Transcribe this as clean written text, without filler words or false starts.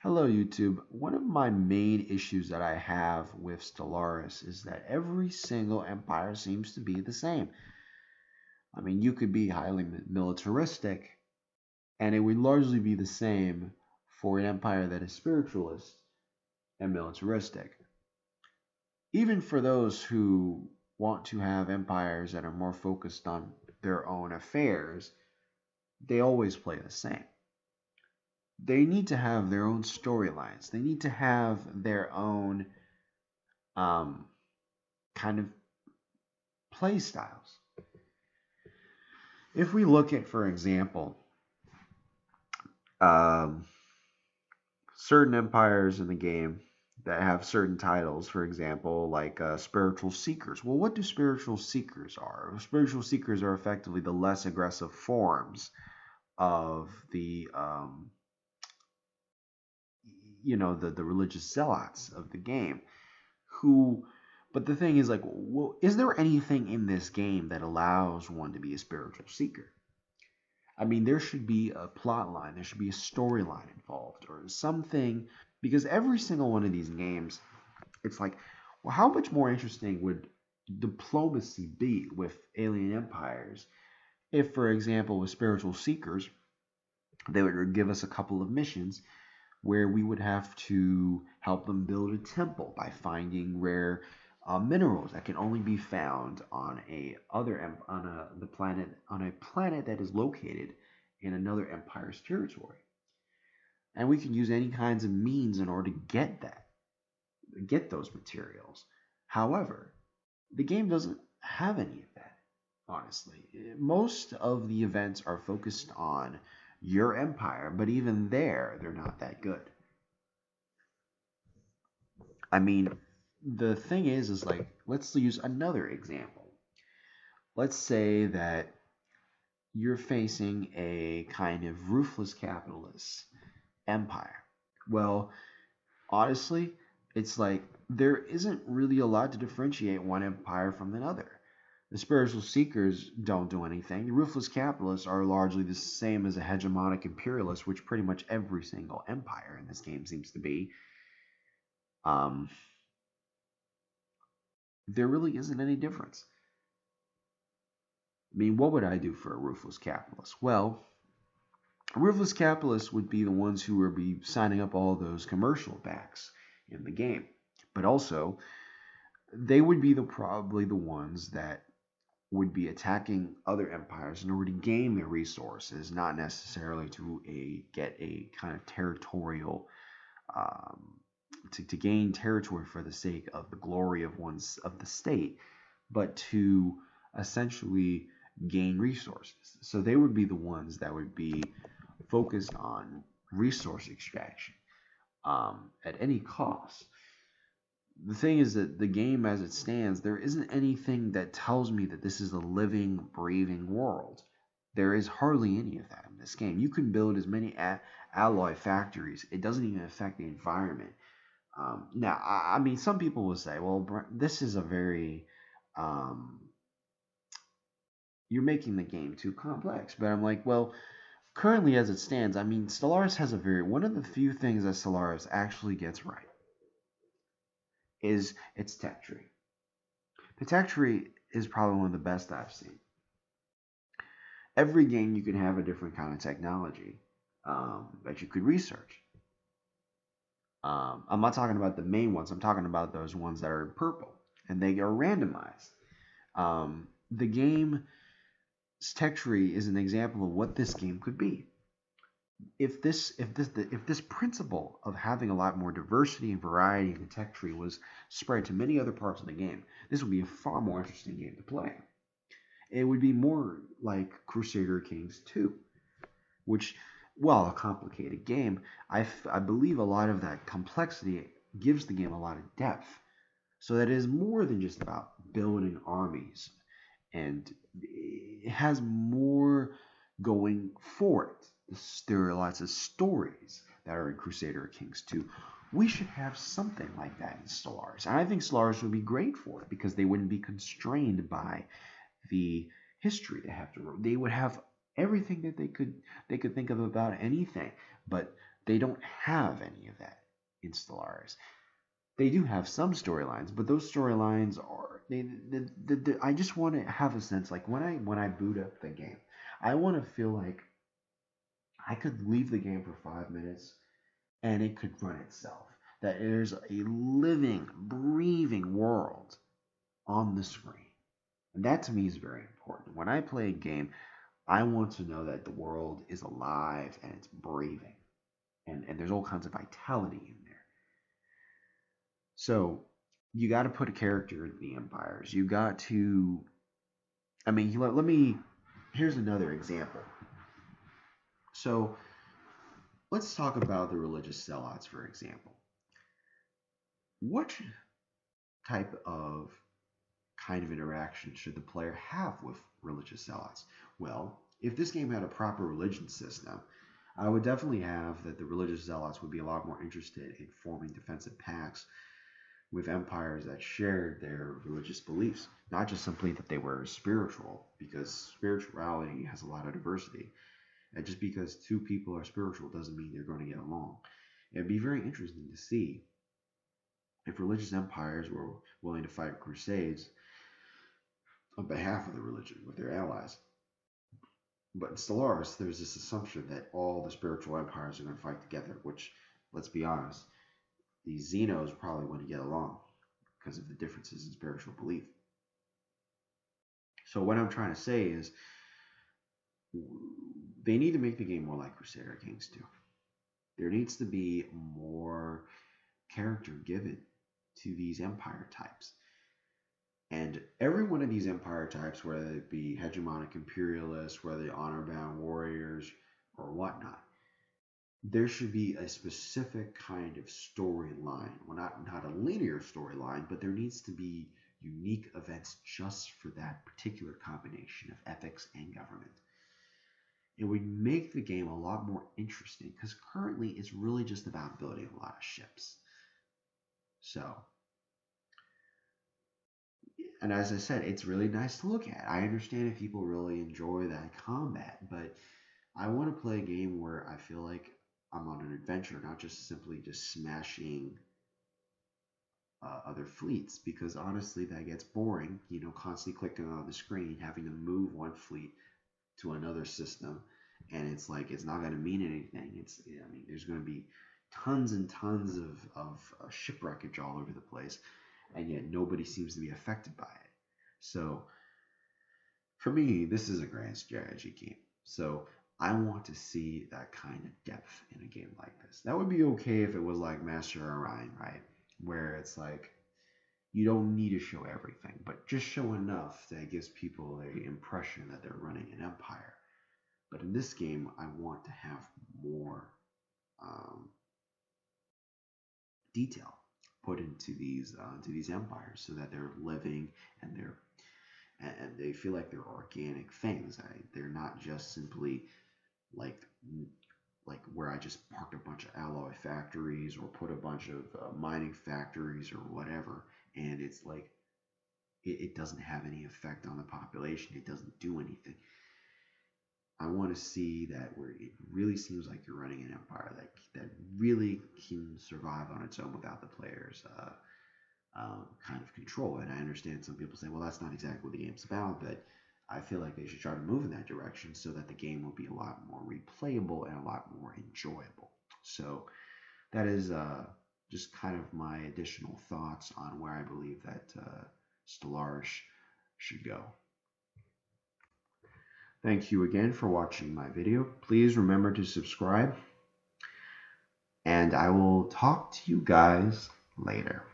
Hello, YouTube. One of my main issues that I have with Stellaris is that every single empire seems to be the same. I mean, you could be highly militaristic, and it would largely be the same for an empire that is spiritualist and militaristic. Even for those who want to have empires that are more focused on their own affairs, they always play the same. They need to have their own storylines. They need to have their own um, kind of play styles. If we look at, for example, um, certain empires in the game that have certain titles, for example, like spiritual seekers. Well, what do spiritual seekers are? Spiritual seekers are effectively the less aggressive forms of the religious zealots of the game who but the thing is, like, well, is there anything in this game that allows one to be a spiritual seeker? I mean, there should be a plot line, there should be a storyline involved, or something, because every single one of these games, it's like, well, how much more interesting would diplomacy be with alien empires if, for example, with spiritual seekers, they would give us a couple of missions where we would have to help them build a temple by finding rare minerals that can only be found on the planet that is located in another empire's territory, and we can use any kinds of means in order to get those materials. However, the game doesn't have any of that. Honestly, most of the events are focused on your empire, but even there, they're not that good. I mean, the thing is like, let's use another example. Let's say that you're facing a kind of ruthless capitalist empire. Well, honestly, it's like there isn't really a lot to differentiate one empire from another. The spiritual seekers don't do anything. The ruthless capitalists are largely the same as a hegemonic imperialist, which pretty much every single empire in this game seems to be. Um, there really isn't any difference. I mean, what would I do for a ruthless capitalist? Well, ruthless capitalists would be the ones who would be signing up all those commercial packs in the game. But also, they would be probably the ones that would be attacking other empires in order to gain their resources, not necessarily to get a kind of territorial um, to gain territory for the sake of the glory of the state, but to essentially gain resources. So they would be the ones that would be focused on resource extraction at any cost. The thing is that the game as it stands, there isn't anything that tells me that this is a living, breathing world. There is hardly any of that in this game. You can build as many alloy factories. It doesn't even affect the environment. Now, I mean, some people will say, well, this is a very, um, you're making the game too complex. But I'm like, well, currently as it stands, I mean, Stellaris has one of the few things that Stellaris actually gets right is its tech tree. The tech tree is probably one of the best I've seen. Every game you can have a different kind of technology that you could research. I'm not talking about the main ones. I'm talking about those ones that are in purple, and they are randomized. The game's tech tree is an example of what this game could be. If this principle of having a lot more diversity and variety in the tech tree was spread to many other parts of the game, this would be a far more interesting game to play. It would be more like Crusader Kings 2, which, while a complicated game, I believe a lot of that complexity gives the game a lot of depth, so that it is more than just about building armies, and it has more going for it. There are lots of stories that are in Crusader Kings 2. We should have something like that in Stellaris. And I think Stellaris would be great for it because they wouldn't be constrained by the history they have to. They would have everything that they could think of about anything, but They don't have any of that in Stellaris. They do have some storylines, but those storylines are I just want to have a sense like when I boot up the game, I want to feel like I could leave the game for 5 minutes and it could run itself. That there's a living, breathing world on the screen. And that to me is very important. When I play a game, I want to know that the world is alive and it's breathing. And there's all kinds of vitality in there. So you got to put a character in the empires. You got to, I mean, let me, here's another example. So let's talk about the religious sellouts, for example. What type of kind of interaction should the player have with religious sellouts? Well, if this game had a proper religion system, I would definitely have that the religious zealots would be a lot more interested in forming defensive pacts with empires that shared their religious beliefs, not just simply that they were spiritual, because spirituality has a lot of diversity. And just because two people are spiritual doesn't mean they're going to get along. It'd be very interesting to see if religious empires were willing to fight crusades on behalf of the religion with their allies. But in Stellaris, there's this assumption that all the spiritual empires are going to fight together, which, let's be honest, the Xenos probably wouldn't get along because of the differences in spiritual belief. So what I'm trying to say is they need to make the game more like Crusader Kings do. There needs to be more character given to these empire types. And every one of these empire types, whether it be hegemonic imperialists, whether they're honor-bound warriors, or whatnot, there should be a specific kind of storyline. Well, not a linear storyline, but there needs to be unique events just for that particular combination of ethics and government. It would make the game a lot more interesting, because currently it's really just about building a lot of ships. So, and as I said, it's really nice to look at. I understand if people really enjoy that combat, but I want to play a game where I feel like I'm on an adventure, not just simply just smashing other fleets, because honestly that gets boring, constantly clicking on the screen, having to move one fleet to another system, and it's like it's not going to mean anything. There's going to be tons and tons of shipwreckage all over the place, and yet nobody seems to be affected by it. So for me, this is a grand strategy game. So I want to see that kind of depth in a game like this. That would be okay if it was like Master Orion, right? Where it's like you don't need to show everything, but just show enough that gives people the impression that they're running an empire. But in this game, I want to have more detail put into these empires, so that they're living and they feel like they're organic things. They're not just simply like where I just parked a bunch of alloy factories or put a bunch of mining factories or whatever, and it's like it doesn't have any effect on the population. It doesn't do anything. I want to see that where it really seems like you're running an empire that really can survive on its own without the players' kind of control. And I understand some people say, well, that's not exactly what the game's about, but I feel like they should try to move in that direction so that the game will be a lot more replayable and a lot more enjoyable. So that is just kind of my additional thoughts on where I believe that Stellaris should go. Thank you again for watching my video. Please remember to subscribe, and I will talk to you guys later.